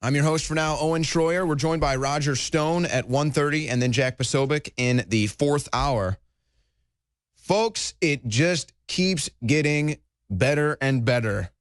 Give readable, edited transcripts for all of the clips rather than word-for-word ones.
I'm your host for now, Owen Schroyer. We're joined by Roger Stone at 1:30 and then Jack Posobiec in the fourth hour. Folks, it just keeps getting better and better.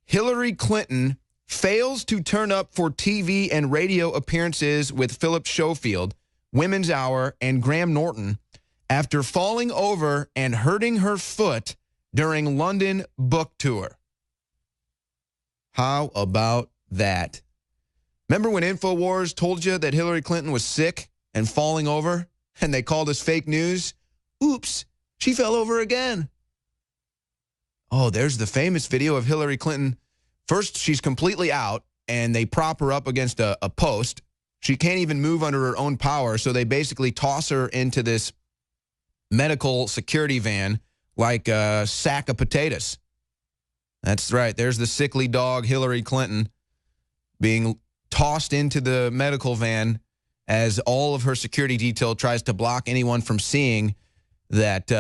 Hillary Clinton fails to turn up for TV and radio appearances with Philip Schofield, Women's Hour, and Graham Norton after falling over and hurting her foot during London book tour. How about that? Remember when InfoWars told you that Hillary Clinton was sick and falling over and they called us fake news? Oops, she fell over again. Oh, there's the famous video of Hillary Clinton. First, she's completely out and they prop her up against a post. She can't even move under her own power, so they basically toss her into this medical security van like a sack of potatoes. That's right. There's the sickly dog, Hillary Clinton, being tossed into the medical van as all of her security detail tries to block anyone from seeing that,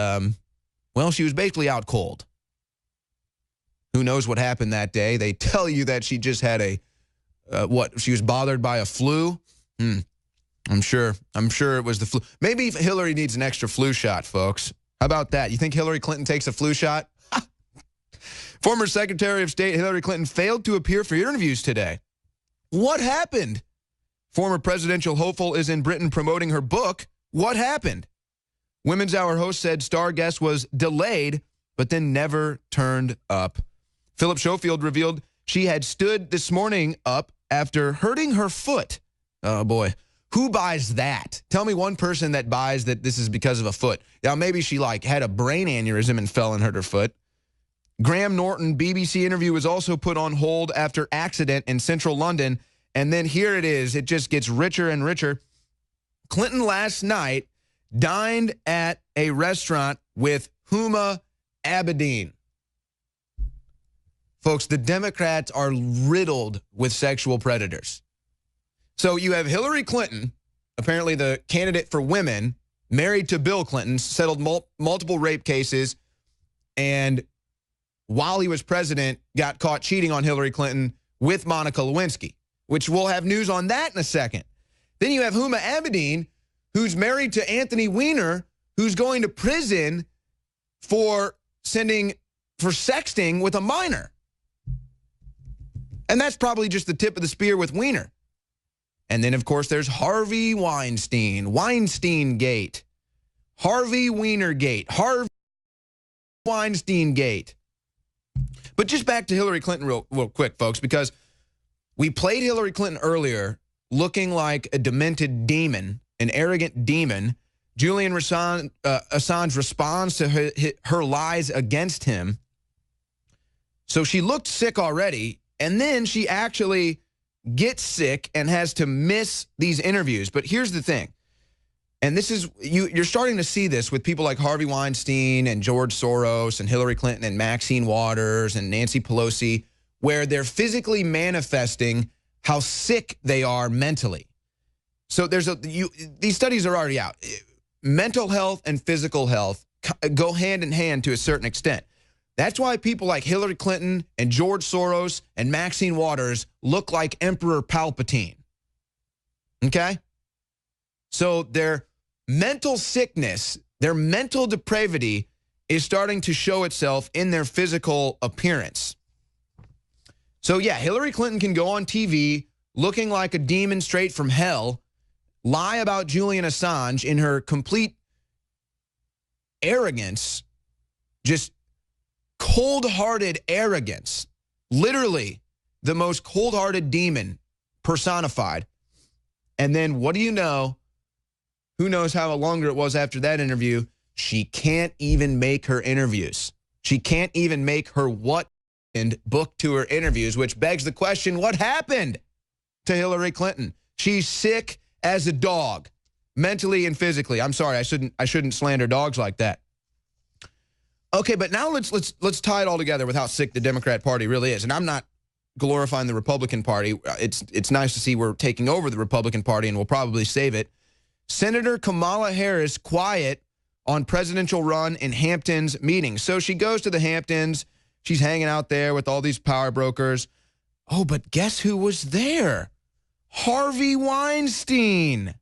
well, she was basically out cold. Who knows what happened that day? They tell you that she just had she was bothered by a flu? I'm sure it was the flu. Maybe Hillary needs an extra flu shot, folks. How about that? You think Hillary Clinton takes a flu shot? Former Secretary of State Hillary Clinton failed to appear for interviews today. What happened? Former presidential hopeful is in Britain promoting her book. What happened? Women's Hour host said star guest was delayed, but then never turned up. Philip Schofield revealed she had stood this morning up after hurting her foot. Oh, boy. Who buys that? Tell me one person that buys that this is because of a foot. Now, maybe she had a brain aneurysm and fell and hurt her foot. Graham Norton BBC interview was also put on hold after accident in central London. And then here it is. It just gets richer and richer. Clinton last night dined at a restaurant with Huma Abedin. Folks, the Democrats are riddled with sexual predators. So you have Hillary Clinton, apparently the candidate for women, married to Bill Clinton, settled multiple rape cases, and while he was president, got caught cheating on Hillary Clinton with Monica Lewinsky, which we'll have news on that in a second. Then you have Huma Abedin, who's married to Anthony Weiner, who's going to prison for sexting with a minor. And that's probably just the tip of the spear with Weiner. And then, of course, there's Harvey Weinstein, Weinstein-gate, Harvey Weiner-gate, Harvey Weinstein-gate. But just back to Hillary Clinton real quick, folks, because we played Hillary Clinton earlier looking like a demented demon, an arrogant demon. Julian Assange responds to her lies against him. So she looked sick already, and then she actually gets sick and has to miss these interviews. But here's the thing, and this is, you're starting to see this with people like Harvey Weinstein and George Soros and Hillary Clinton and Maxine Waters and Nancy Pelosi, where they're physically manifesting how sick they are mentally. So these studies are already out. Mental health and physical health go hand in hand to a certain extent. That's why people like Hillary Clinton and George Soros and Maxine Waters look like Emperor Palpatine. Okay? So their mental sickness, their mental depravity is starting to show itself in their physical appearance. So yeah, Hillary Clinton can go on TV looking like a demon straight from hell, lie about Julian Assange in her complete arrogance, just cold-hearted arrogance, literally the most cold-hearted demon personified. And then what do you know? Who knows how longer it was after that interview? She can't even make her interviews. She can't even make her book tour interviews, which begs the question, what happened to Hillary Clinton? She's sick as a dog, mentally and physically. I'm sorry, I shouldn't slander dogs like that. Okay, but now let's tie it all together with how sick the Democrat Party really is. And I'm not glorifying the Republican Party. It's nice to see we're taking over the Republican Party, and we'll probably save it. Senator Kamala Harris quiet on presidential run in Hamptons meetings. So she goes to the Hamptons. She's hanging out there with all these power brokers. Oh, but guess who was there? Harvey Weinstein.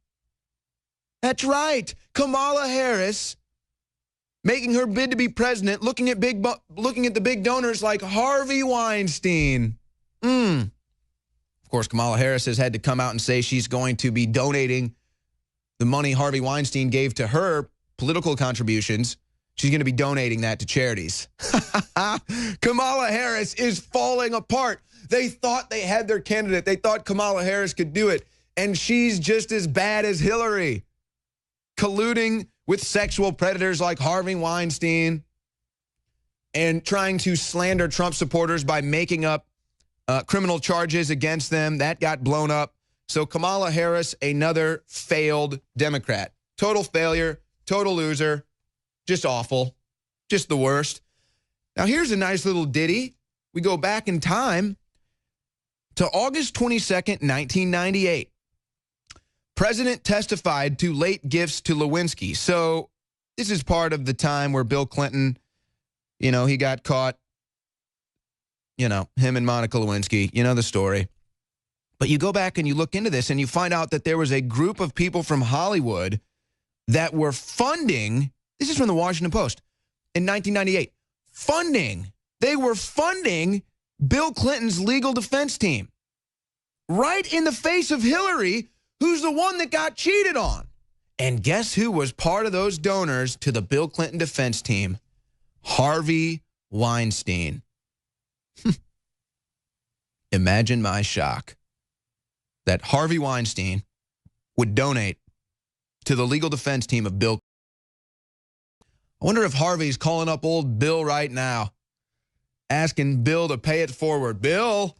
That's right. Kamala Harris making her bid to be president, looking at the big donors like Harvey Weinstein. Of course, Kamala Harris has had to come out and say she's going to be donating the money Harvey Weinstein gave to her political contributions. She's going to be donating that to charities. Kamala Harris is falling apart. They thought they had their candidate. They thought Kamala Harris could do it. And she's just as bad as Hillary, colluding with sexual predators like Harvey Weinstein and trying to slander Trump supporters by making up criminal charges against them. That got blown up. So Kamala Harris, another failed Democrat. Total failure, total loser, just awful, just the worst. Now here's a nice little ditty. We go back in time to August 22nd, 1998. President testified to late gifts to Lewinsky. So this is part of the time where Bill Clinton, he got caught, him and Monica Lewinsky, the story. But you go back and you look into this and you find out that there was a group of people from Hollywood that were funding, this is from the Washington Post, in 1998, they were funding Bill Clinton's legal defense team. Right in the face of Hillary, who's the one that got cheated on. And guess who was part of those donors to the Bill Clinton defense team? Harvey Weinstein. Imagine my shock that Harvey Weinstein would donate to the legal defense team of Bill. I wonder if Harvey's calling up old Bill right now, asking Bill to pay it forward. Bill,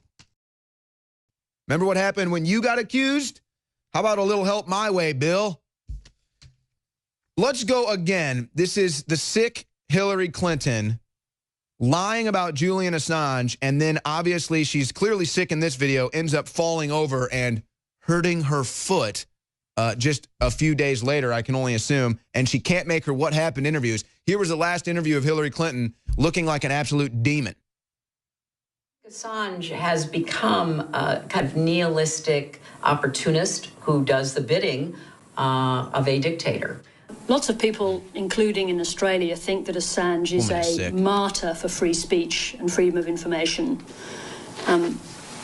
remember what happened when you got accused? How about a little help my way, Bill? Let's go again. This is the sick Hillary Clinton lying about Julian Assange, and then obviously she's clearly sick in this video, ends up falling over and hurting her foot just a few days later, I can only assume, and she can't make her What Happened interviews. Here was the last interview of Hillary Clinton looking like an absolute demon. Assange has become a kind of nihilistic opportunist who does the bidding of a dictator. Lots of people, including in Australia, think that Assange is a martyr for free speech and freedom of information.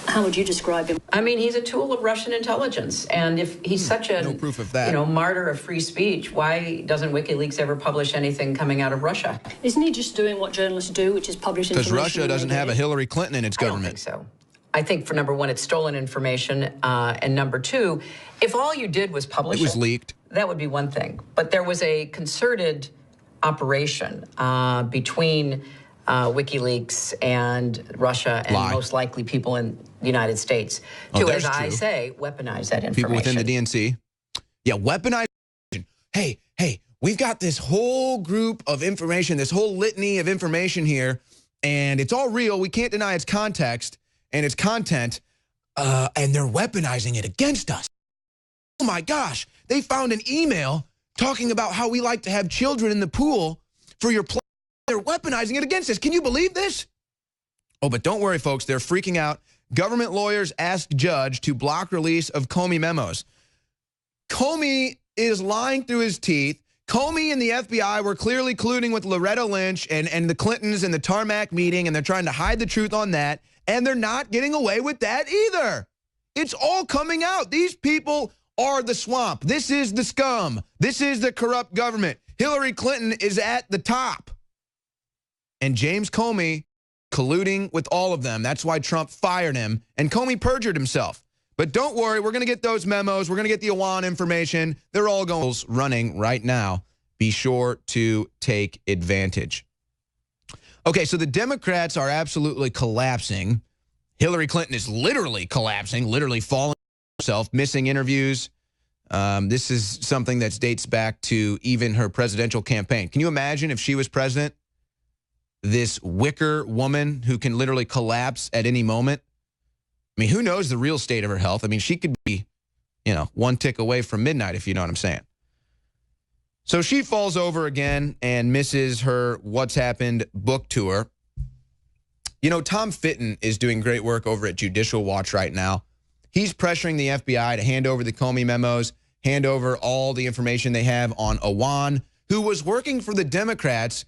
How would you describe him? I mean, he's a tool of Russian intelligence. And if he's such a no proof of that. Martyr of free speech, why doesn't WikiLeaks ever publish anything coming out of Russia? Isn't he just doing what journalists do, which is publish information? Because Russia doesn't have a Hillary Clinton in its government. I don't think so. I think, for number one, it's stolen information. And number two, if all you did was publish it was leaked, that would be one thing. But there was a concerted operation between WikiLeaks and Russia and most likely people in the United States to, as I say, weaponize that information. People within the DNC. Yeah, weaponize. Hey, we've got this whole group of information, this whole litany of information here, and it's all real. We can't deny its context and its content, and they're weaponizing it against us. Oh my gosh, they found an email talking about how we like to have children in the pool for your play. They're weaponizing it against us. Can you believe this? Oh, but don't worry, folks. They're freaking out. Government lawyers ask judge to block release of Comey memos. Comey is lying through his teeth. Comey and the FBI were clearly colluding with Loretta Lynch and the Clintons in the tarmac meeting, and they're trying to hide the truth on that, and they're not getting away with that either. It's all coming out. These people are the swamp. This is the scum. This is the corrupt government. Hillary Clinton is at the top. And James Comey colluding with all of them. That's why Trump fired him. And Comey perjured himself. But don't worry, we're going to get those memos. We're going to get the Iwan information. They're all going running right now. Be sure to take advantage. Okay, so the Democrats are absolutely collapsing. Hillary Clinton is literally collapsing, literally falling herself, missing interviews. This is something that dates back to even her presidential campaign. Can you imagine if she was president? This wicker woman who can literally collapse at any moment. I mean, who knows the real state of her health? I mean, she could be, one tick away from midnight, if you know what I'm saying. So she falls over again and misses her What's Happened book tour. You know, Tom Fitton is doing great work over at Judicial Watch right now. He's pressuring the FBI to hand over the Comey memos, hand over all the information they have on Awan, who was working for the Democrats.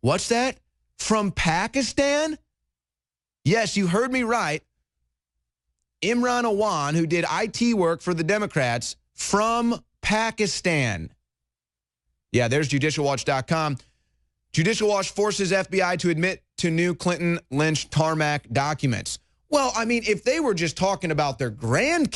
What's that? From Pakistan? Yes, you heard me right. Imran Awan, who did IT work for the Democrats from Pakistan. Yeah, there's judicialwatch.com. Judicial Watch forces FBI to admit to new Clinton Lynch tarmac documents. Well, I mean, if they were just talking about their grandkids,